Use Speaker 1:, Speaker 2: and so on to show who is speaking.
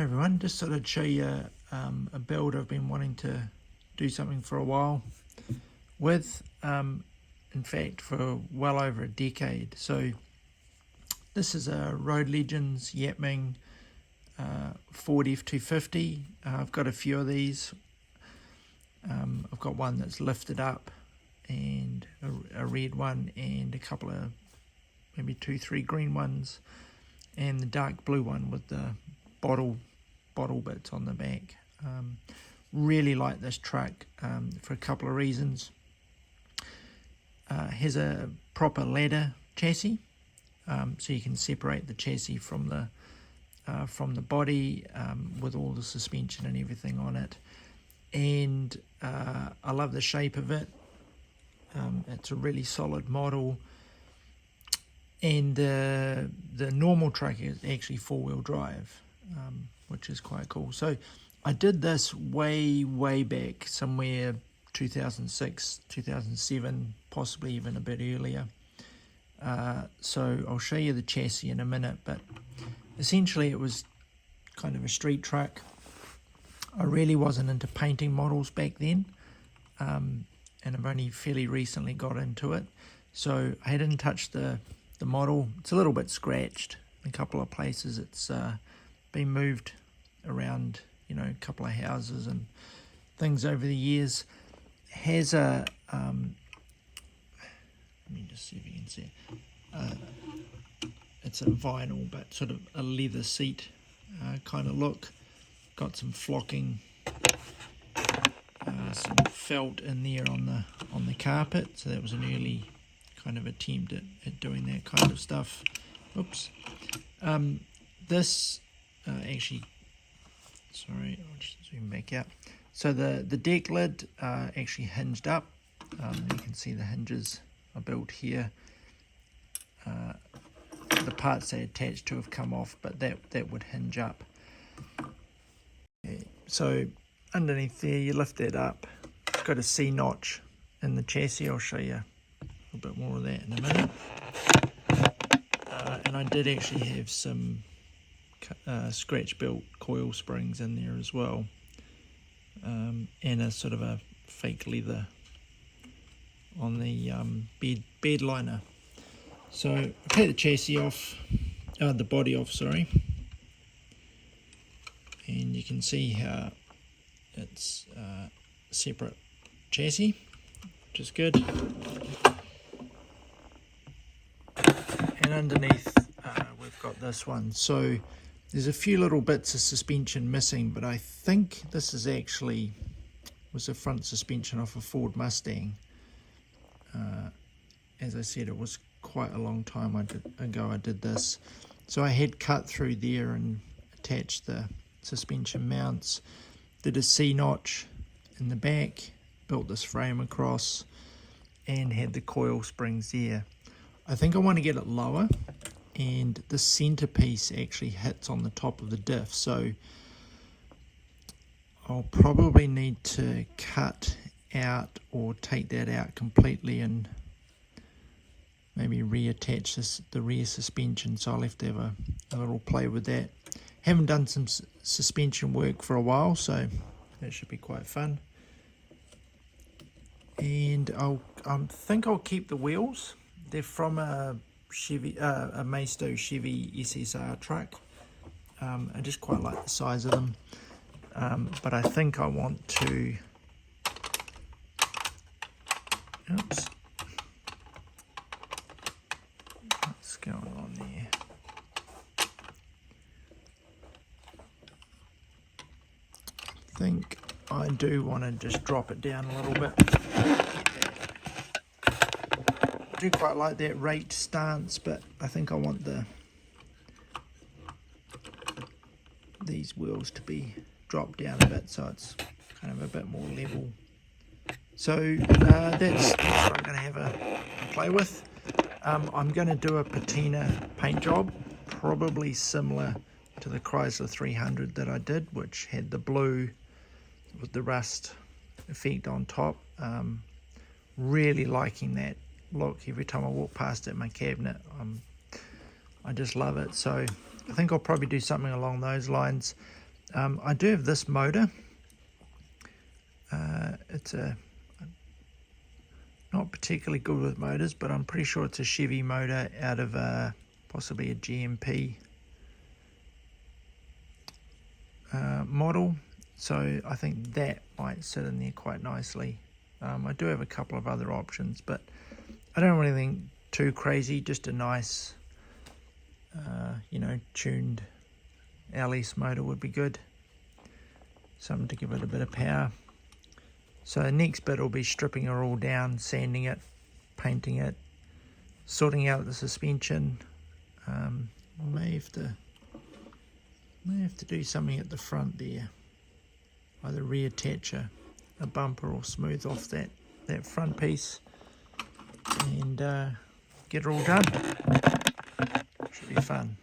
Speaker 1: Hi everyone, just thought I'd show you a build I've been wanting to do something for a while with, in fact for well over a decade. So this is a Road Legends Yapming Ford F-250. I've got a few of these. I've got one that's lifted up and a red one and a couple of maybe 2-3 green ones and the dark blue one with the bottle bits on the back. Really like this truck for a couple of reasons. Has a proper ladder chassis, so you can separate the chassis from the body with all the suspension and everything on it. And I love the shape of it. It's a really solid model. And the normal truck is actually four-wheel drive, which is quite cool. So I did this way back, somewhere 2006, 2007, possibly even a bit earlier. So I'll show you the chassis in a minute, but essentially it was kind of a street truck. I really wasn't into painting models back then, and I've only fairly recently got into it. So I hadn't touched the model. It's a little bit scratched in a couple of places. It's been moved around, a couple of houses and things over the years. Has a let me just see if you can see it. It's a vinyl but sort of a leather seat kind of look. Got some flocking, some felt in there on the carpet, so that was an early kind of attempt at doing that kind of stuff. Oops. This actually, sorry, I'll just zoom back out. So the deck lid actually hinged up. You can see the hinges are built here. The parts they attached to have come off, but that would hinge up. So underneath there, you lift that up. It's got a C notch in the chassis. I'll show you a bit more of that in a minute. And I did actually have some scratch built coil springs in there as well, and a sort of a fake leather on the bed liner. So I take the chassis off, the body off, sorry, and you can see how it's separate chassis, which is good. And underneath we've got this one. So there's a few little bits of suspension missing, but I think this is actually was the front suspension off a Ford Mustang. As I said, it was quite a long time ago I did this. So I had cut through there and attached the suspension mounts, did a C notch in the back, built this frame across, and had the coil springs there. I think I want to get it lower, and the centerpiece actually hits on the top of the diff, so I'll probably need to cut out or take that out completely and maybe reattach the rear suspension, so I'll have to have a little play with that. Haven't done some suspension work for a while, so that should be quite fun. And I think I'll keep the wheels. They're from a Maisto Chevy SSR truck. I just quite like the size of them, but I think I want to, oops, what's going on there? I think I do want to just drop it down a little bit. I do quite like that rate stance, but I think I want these wheels to be dropped down a bit, so it's kind of a bit more level. So that's what I'm going to have a play with. I'm going to do a patina paint job, probably similar to the Chrysler 300 that I did, which had the blue with the rust effect on top. Really liking that look. Every time I walk past it in my cabinet, I just love it. So I think I'll probably do something along those lines. I do have this motor. It's not particularly good with motors, but I'm pretty sure it's a Chevy motor out of possibly a GMP model. So I think that might sit in there quite nicely. I do have a couple of other options, but I don't want anything too crazy, just a nice, tuned LS motor would be good. Something to give it a bit of power. So the next bit will be stripping her all down, sanding it, painting it, sorting out the suspension. May have to do something at the front there. Either reattach a bumper or smooth off that front piece and get it all done. Should be fun.